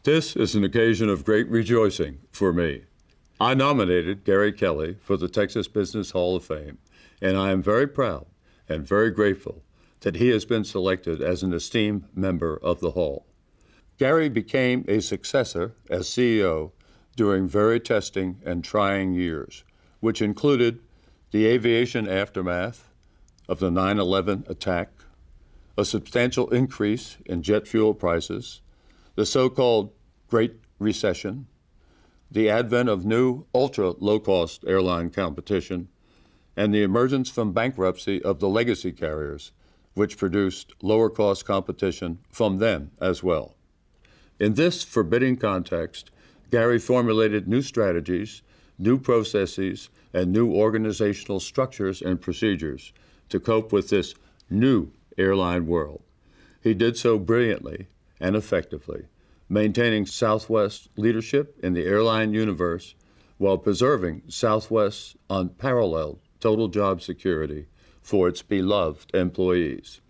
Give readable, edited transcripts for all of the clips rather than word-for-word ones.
This is an occasion of great rejoicing for me. I nominated Gary Kelly for the Texas Business Hall of Fame, and I am very proud and very grateful that he has been selected as an esteemed member of the Hall. Gary became a successor as CEO during very testing and trying years, which included the aviation aftermath of the 9/11 attack, a substantial increase in jet fuel prices, the so-called Great Recession, the advent of new ultra-low-cost airline competition, and the emergence from bankruptcy of the legacy carriers, which produced lower-cost competition from them as well. In this forbidding context, Gary formulated new strategies, new processes, and new organizational structures and procedures to cope with this new airline world. He did so brilliantly and effectively, maintaining Southwest's leadership in the airline universe while preserving Southwest's unparalleled total job security for its beloved employees.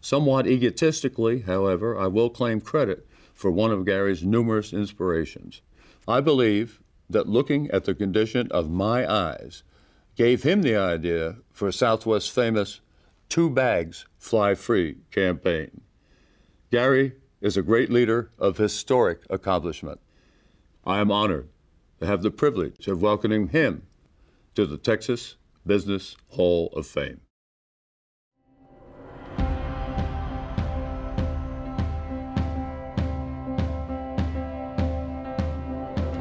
Somewhat egotistically, however, I will claim credit for one of Gary's numerous inspirations. I believe that looking at the condition of my eyes gave him the idea for Southwest's famous 2 bags, fly free campaign. Gary is a great leader of historic accomplishment. I am honored to have the privilege of welcoming him to the Texas Business Hall of Fame.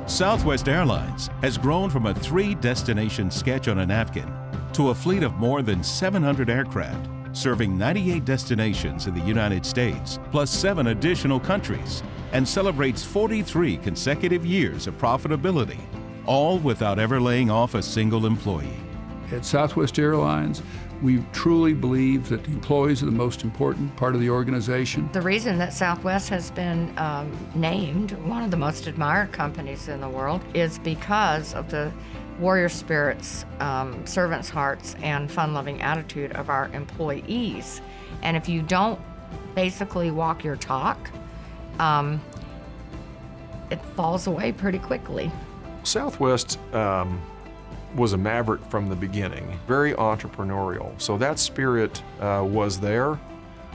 Southwest Airlines has grown from a 3-destination sketch on a napkin to a fleet of more than 700 aircraft, serving 98 destinations in the United States, plus 7 additional countries, and celebrates 43 consecutive years of profitability, all without ever laying off a single employee. At Southwest Airlines, we truly believe that the employees are the most important part of the organization. The reason that Southwest has been named one of the most admired companies in the world is because of the warrior spirits, servants' hearts, and fun-loving attitude of our employees. And if you don't basically walk your talk, it falls away pretty quickly. Southwest was a maverick from the beginning, very entrepreneurial. So that spirit was there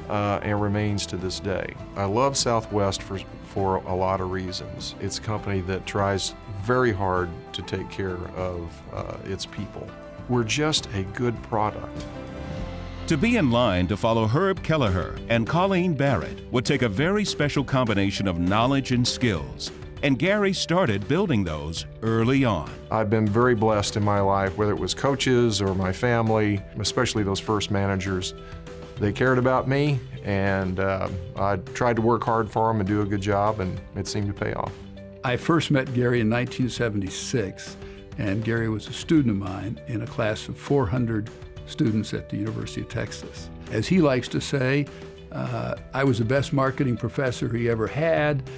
and remains to this day. I love Southwest for a lot of reasons. It's a company that tries very hard to take care of its people. We're just a good product. To be in line to follow Herb Kelleher and Colleen Barrett would take a very special combination of knowledge and skills, and Gary started building those early on. I've been very blessed in my life, whether it was coaches or my family, especially those first managers. They cared about me, and I tried to work hard for them and do a good job, and it seemed to pay off. I first met Gary in 1976, and Gary was a student of mine in a class of 400 students at the University of Texas. As he likes to say, I was the best marketing professor he ever had.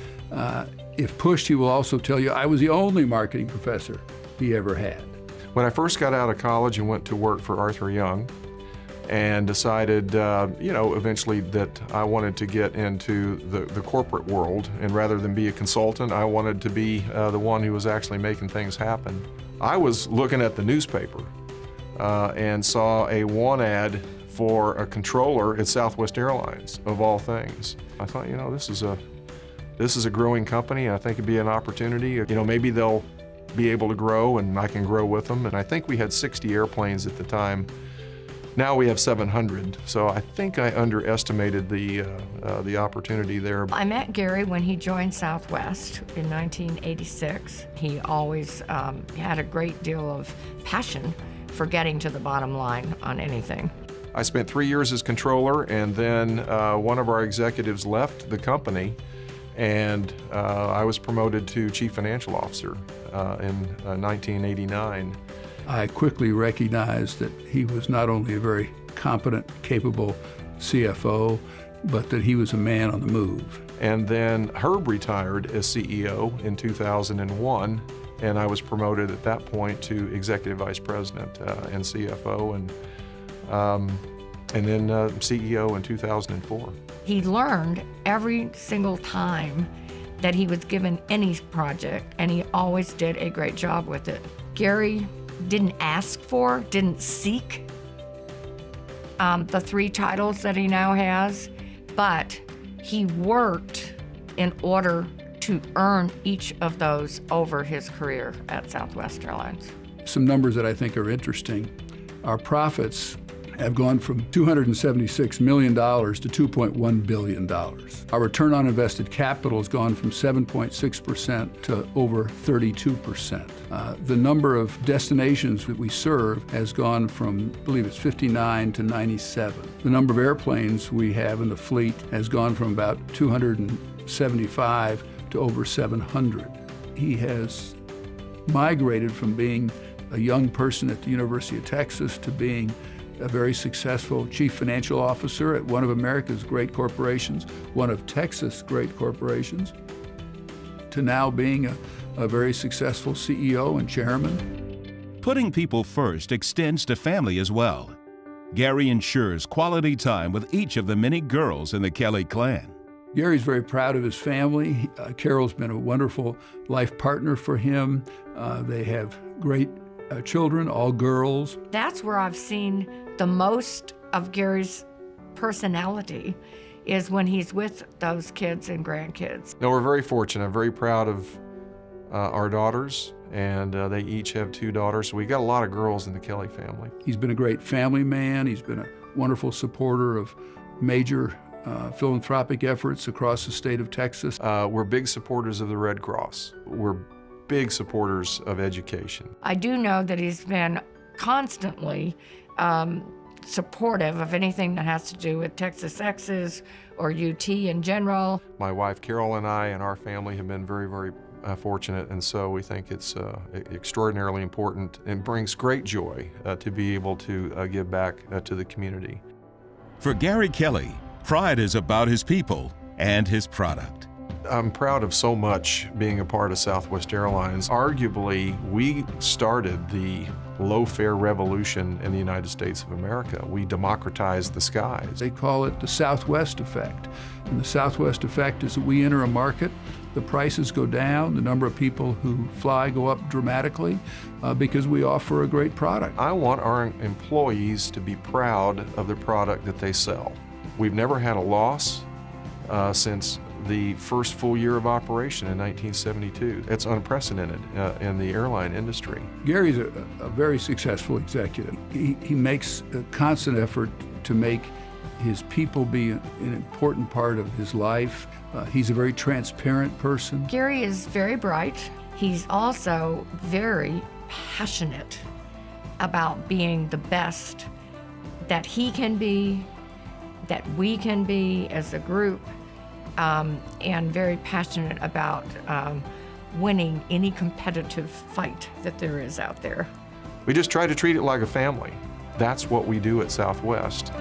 If pushed, he will also tell you I was the only marketing professor he ever had. When I first got out of college and went to work for Arthur Young and decided, eventually that I wanted to get into the corporate world, and rather than be a consultant, I wanted to be the one who was actually making things happen. I was looking at the newspaper and saw a want ad for a controller at Southwest Airlines, of all things. I thought, this is a growing company, and I think it'd be an opportunity. Maybe they'll be able to grow and I can grow with them. And I think we had 60 airplanes at the time. Now we have 700, so I think I underestimated the opportunity there. I met Gary when he joined Southwest in 1986. He always had a great deal of passion for getting to the bottom line on anything. I spent 3 years as controller, and then one of our executives left the company, and I was promoted to Chief Financial Officer in 1989. I quickly recognized that he was not only a very competent, capable CFO, but that he was a man on the move. And then Herb retired as CEO in 2001, and I was promoted at that point to Executive Vice President and CFO, and then CEO in 2004. He learned every single time that he was given any project, and he always did a great job with it. Gary didn't ask for, didn't seek the 3 titles that he now has, but he worked in order to earn each of those over his career at Southwest Airlines. Some numbers that I think are interesting. Our profits have gone from $276 million to $2.1 billion. Our return on invested capital has gone from 7.6% to over 32%. The number of destinations that we serve has gone from, I believe it's 59 to 97. The number of airplanes we have in the fleet has gone from about 275 to over 700. He has migrated from being a young person at the University of Texas to being a very successful chief financial officer at one of America's great corporations, one of Texas' great corporations, to now being a very successful CEO and chairman. Putting people first extends to family as well. Gary ensures quality time with each of the many girls in the Kelly clan. Gary's very proud of his family. Carol's been a wonderful life partner for him. They have great children, all girls. That's where I've seen the most of Gary's personality, is when he's with those kids and grandkids. No, we're very fortunate. I'm very proud of our daughters, and they each have 2 daughters. So we got a lot of girls in the Kelly family. He's been a great family man. He's been a wonderful supporter of major philanthropic efforts across the state of Texas. We're big supporters of the Red Cross. We're big supporters of education. I do know that he's been constantly supportive of anything that has to do with Texas Exes or UT in general. My wife Carol and I and our family have been very, very fortunate, and so we think it's extraordinarily important and brings great joy to be able to give back to the community. For Gary Kelly, pride is about his people and his product. I'm proud of so much being a part of Southwest Airlines. Arguably, we started the low-fare revolution in the United States of America. We democratized the skies. They call it the Southwest effect. And the Southwest effect is that we enter a market, the prices go down, the number of people who fly go up dramatically because we offer a great product. I want our employees to be proud of the product that they sell. We've never had a loss since the first full year of operation in 1972. It's unprecedented in the airline industry. Gary's a very successful executive. He makes a constant effort to make his people be an important part of his life. He's a very transparent person. Gary is very bright. He's also very passionate about being the best that he can be, that we can be as a group. And very passionate about winning any competitive fight that there is out there. We just try to treat it like a family. That's what we do at Southwest.